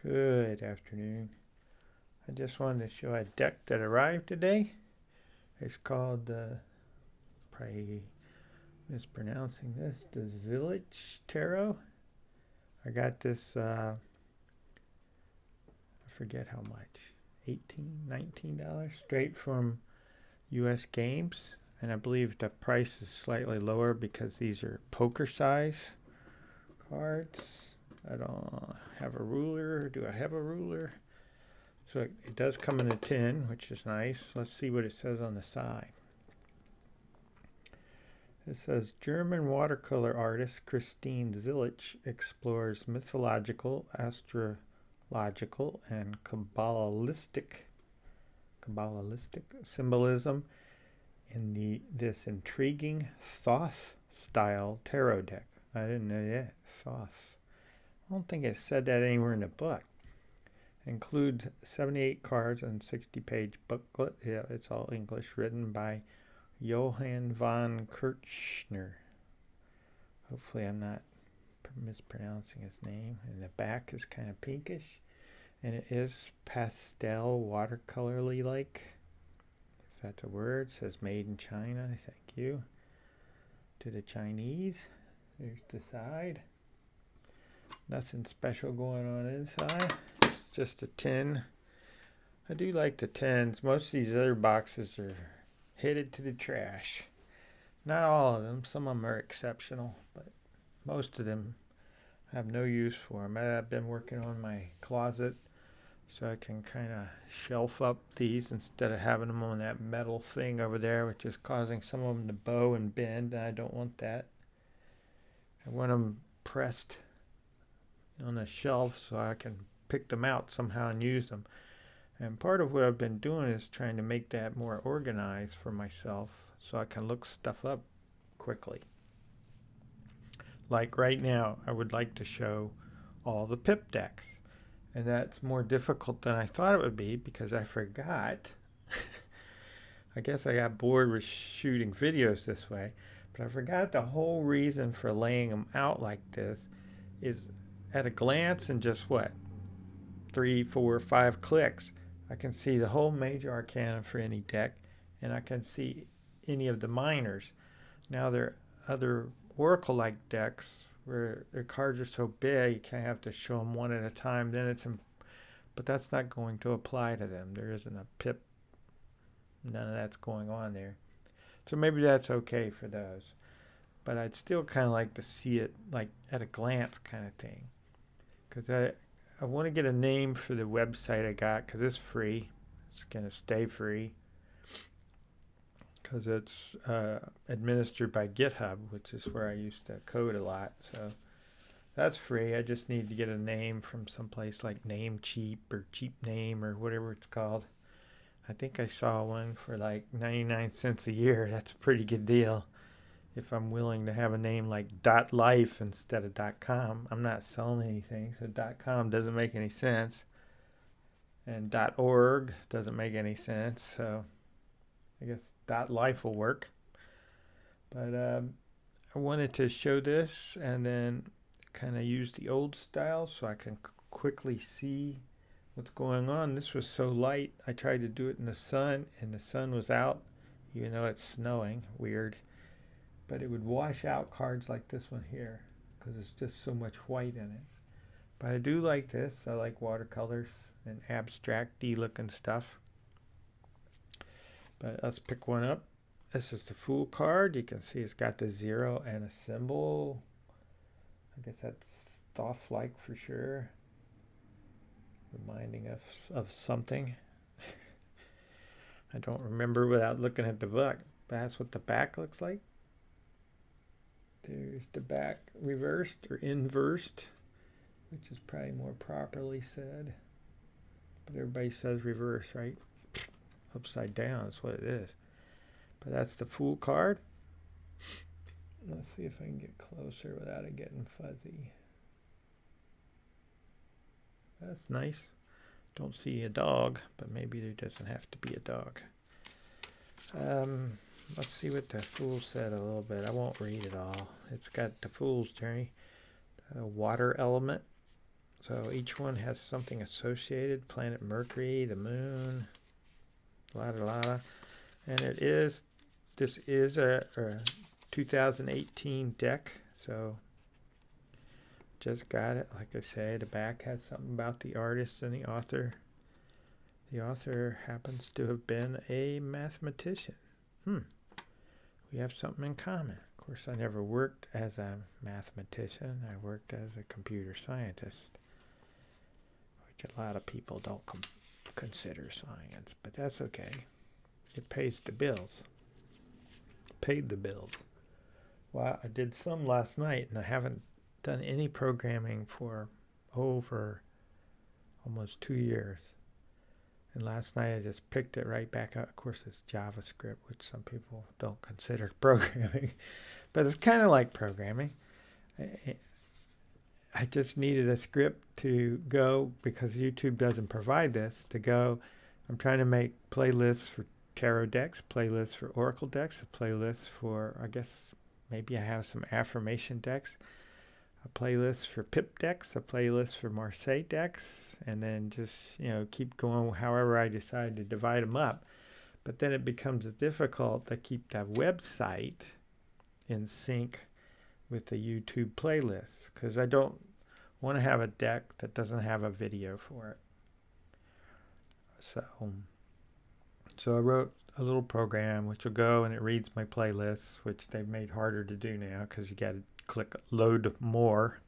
Good afternoon. I just wanted to show a deck that arrived today. It's called, probably mispronouncing this, the Zillich Tarot. I got this, I forget how much, $18, $19, straight from US Games. And I believe the price is slightly lower because these are poker size cards. I don't have a ruler. Do I have a ruler? So it does come in a tin, which is nice. Let's see what it says on the side. It says German watercolor artist Christine Zillich explores mythological, astrological, and kabbalistic symbolism in this intriguing Thoth style tarot deck. I didn't know that. Thoth. I don't think it said that anywhere in the book. Includes 78 cards and 60-page booklet. Yeah, it's all English, written by Johann von Kirchner. Hopefully I'm not mispronouncing his name. And the back is kind of pinkish. And it is pastel watercolorly like. If that's a word. It says made in China. Thank you to the Chinese. There's the side. Nothing special going on inside. It's just a tin. I do like the tins. Most of these other boxes are headed to the trash. Not all of them. Some of them are exceptional, but most of them I have no use for them. I've been working on my closet so I can kind of shelf up these instead of having them on that metal thing over there, which is causing some of them to bow and bend. I don't want that. I want them pressed on a shelf so I can pick them out somehow and use them. And part of what I've been doing is trying to make that more organized for myself so I can look stuff up quickly. Like right now, I would like to show all the pip decks. And that's more difficult than I thought it would be because I forgot. I guess I got bored with shooting videos this way, but I forgot the whole reason for laying them out like this is at a glance and just what? 3, 4, 5 clicks. I can see the whole major arcana for any deck, and I can see any of the minors. Now there are other oracle-like decks where the cards are so big you can't have to show them one at a time. But that's not going to apply to them. There isn't a pip. None of that's going on there. So maybe that's okay for those. But I'd still kind of like to see it like at a glance kind of thing. Because I want to get a name for the website I got because it's free. It's going to stay free because it's administered by GitHub, which is where I used to code a lot. So that's free. I just need to get a name from someplace like Namecheap or Cheap Name or whatever it's called. I think I saw one for like 99 cents a year. That's a pretty good deal. If I'm willing to have a name like .life instead of .com. I'm not selling anything, so .com doesn't make any sense. And .org doesn't make any sense, so I guess .life will work. But I wanted to show this and then kind of use the old style so I can quickly see what's going on. This was so light, I tried to do it in the sun, and the sun was out, even though it's snowing. Weird. But it would wash out cards like this one here because it's just so much white in it. But I do like this. I like watercolors and abstract-y looking stuff. But let's pick one up. This is the Fool card. You can see it's got the 0 and a symbol. I guess that's Thoth-like for sure. Reminding us of something. I don't remember without looking at the book. That's what the back looks like. There's the back reversed or inversed, which is probably more properly said. But everybody says reverse, right? Upside down is what it is. But that's the Fool card. Let's see if I can get closer without it getting fuzzy. That's nice. Don't see a dog, but maybe there doesn't have to be a dog. Let's see what the Fool said a little bit. I won't read it all. It's got the Fool's journey, the water element, So each one has something associated. Planet Mercury, the moon, la. And this is a 2018 deck. So just got it. Like I say, the back has something about the artist and the author. The author happens to have been a mathematician. We have something in common. Of course, I never worked as a mathematician. I worked as a computer scientist, which a lot of people don't consider science, but that's okay. It pays the bills. Paid the bills. Well, I did some last night, and I haven't done any programming for over almost 2 years. And last night I just picked it right back up. Of course, it's JavaScript, which some people don't consider programming, but it's kind of like programming. I just needed a script to go, because YouTube doesn't provide this, to go. I'm trying to make playlists for tarot decks, playlists for oracle decks, a playlist for, I guess, maybe I have some affirmation decks, a playlist for pip decks, a playlist for Marseille decks, and then just, keep going however I decide to divide them up. But then it becomes difficult to keep that website in sync with the YouTube playlist, because I don't want to have a deck that doesn't have a video for it. So I wrote a little program which will go and it reads my playlists, which they've made harder to do now because you got to click load more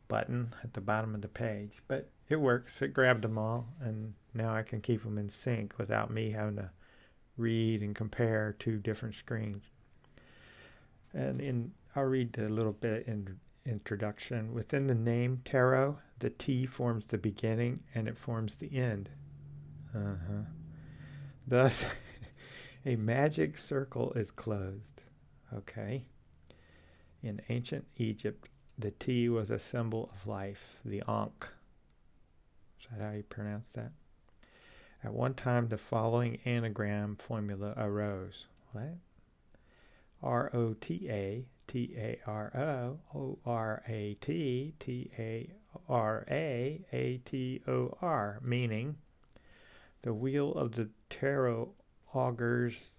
button at the bottom of the page. But it works. It grabbed them all, and now I can keep them in sync without me having to read and compare two different screens. And I'll read a little bit in introduction. Within the name tarot, the T forms the beginning and it forms the end. Thus, a magic circle is closed. Okay. In ancient Egypt, the T was a symbol of life, the Ankh. Is that how you pronounce that? At one time, the following anagram formula arose. What? R-O-T-A, T-A-R-O, O-R-A-T, T-A-R-A, A-T-O-R, meaning the wheel of the tarot augurs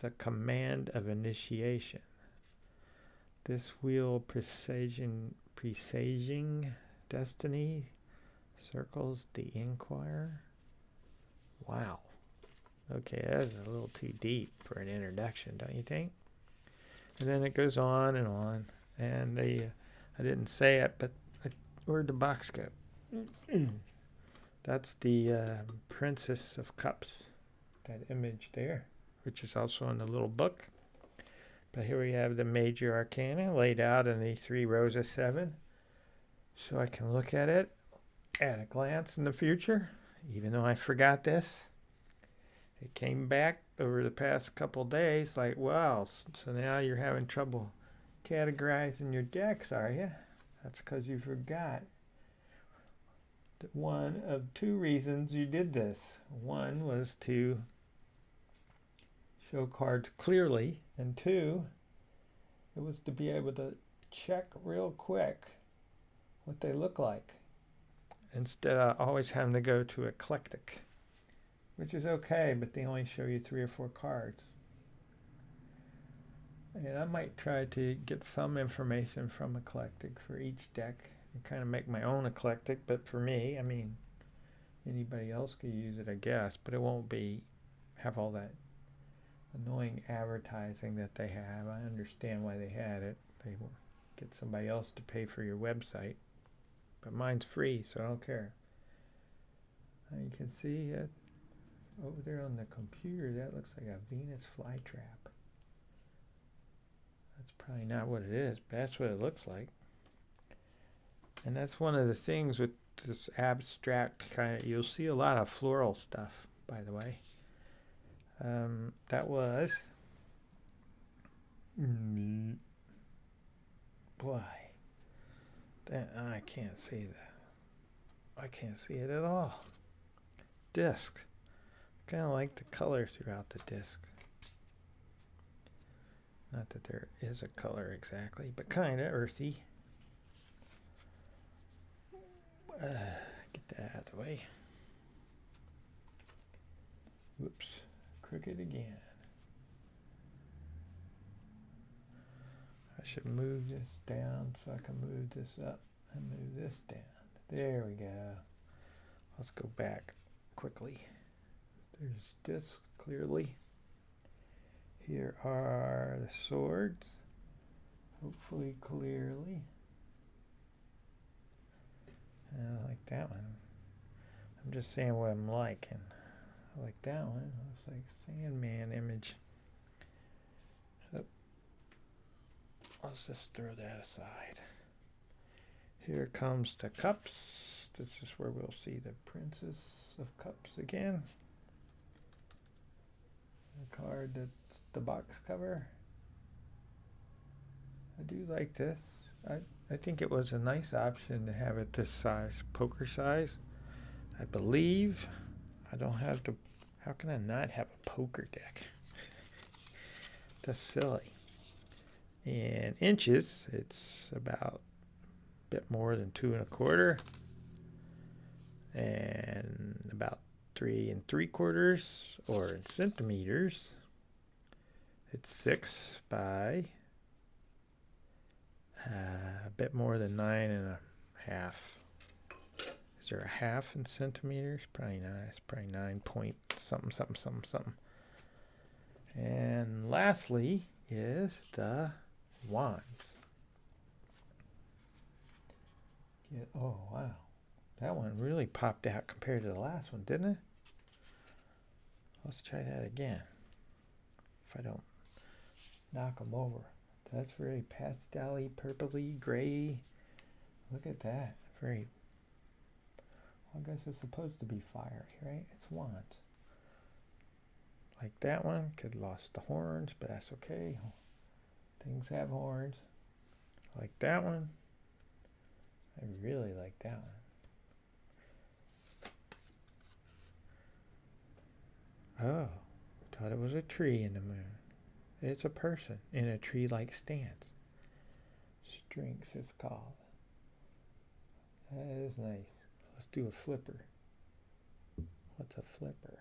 the command of initiation. This wheel presaging destiny circles the inquirer. Wow. Okay, that's a little too deep for an introduction, don't you think? And then it goes on, and I didn't say it, but where'd the box go? That's the Princess of Cups, that image there, which is also in the little book. But here we have the major arcana laid out in the 3 rows of 7. So I can look at it at a glance in the future, even though I forgot this. It came back over the past couple days like, wow, so now you're having trouble categorizing your decks, are you? That's because you forgot. One of 2 reasons you did this. One was to show cards clearly, and 2, it was to be able to check real quick what they look like instead of always having to go to eclectic, which is okay, but they only show you 3 or 4 cards. And I might try to get some information from eclectic for each deck and kind of make my own eclectic, but for me, I mean, anybody else could use it, I guess, but it won't have all that annoying advertising that they have. I understand why they had it. They will get somebody else to pay for your website, but mine's free, so I don't care. You can see it over there on the computer. That looks like a Venus flytrap. That's probably not what it is, but that's what it looks like. And that's one of the things with this abstract kind of, you'll see a lot of floral stuff, by the way. That was, boy, I can't see that. I can't see it at all. Disc. Kind of like the color throughout the disc. Not that there is a color exactly, but kind of earthy. Get that out of the way. Whoops. Crooked again. I should move this down so I can move this up and move this down. There we go. Let's go back quickly. There's this clearly. Here are the swords. Hopefully clearly. I like that one. I'm just saying what I'm liking. I like that one. Looks like Sandman image. So, let's just throw that aside. Here comes the cups. This is where we'll see the Princess of Cups again. The card that's the box cover. I do like this. I think it was a nice option to have it this size, poker size. I believe I don't have to. How can I not have a poker deck? That's silly. In inches, it's about a bit more than 2 1/4, and about 3 3/4, or in centimeters, it's 6 by a bit more than 9 1/2. Is there a half in centimeters? Probably not. It's probably 9 point something, something, something, something. And lastly is the wands. Oh, wow. That one really popped out compared to the last one, didn't it? Let's try that again. If I don't knock them over. That's very pastel-y, purpley, gray. Look at that. Very... Well, I guess it's supposed to be fiery, right? It's wands. Like that one. Could have lost the horns, but that's okay. Things have horns. Like that one. I really like that one. Oh, thought it was a tree in the moon. It's a person in a tree-like stance. Strength it's called. That is nice. Let's do a flipper. What's a flipper?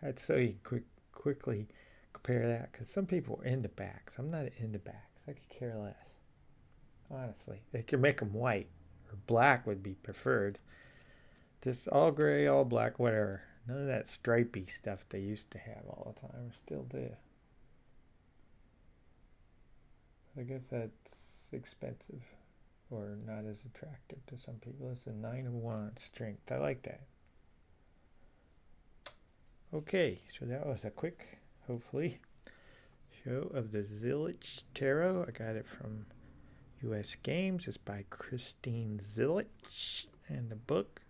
I'd so you quickly compare that, because some people are into backs. I'm not into backs. I could care less. Honestly, they can make them white or black would be preferred. Just all gray, all black, whatever. None of that stripy stuff they used to have all the time, or still do. I guess that's expensive, or not as attractive to some people. It's a 9 of Wands strength. I like that. Okay, so that was a quick, hopefully, show of the Zillich Tarot. I got it from U.S. Games. It's by Christine Zillich, and the book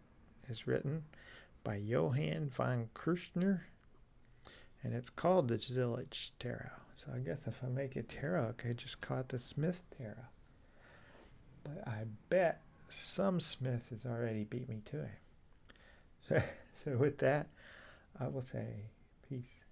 is written by Johann von Kirchner, and it's called the Zillich Tarot. So I guess if I make a tarot, I could just call it the Smith Tarot. But I bet some Smith has already beat me to it. So with that, I will say peace.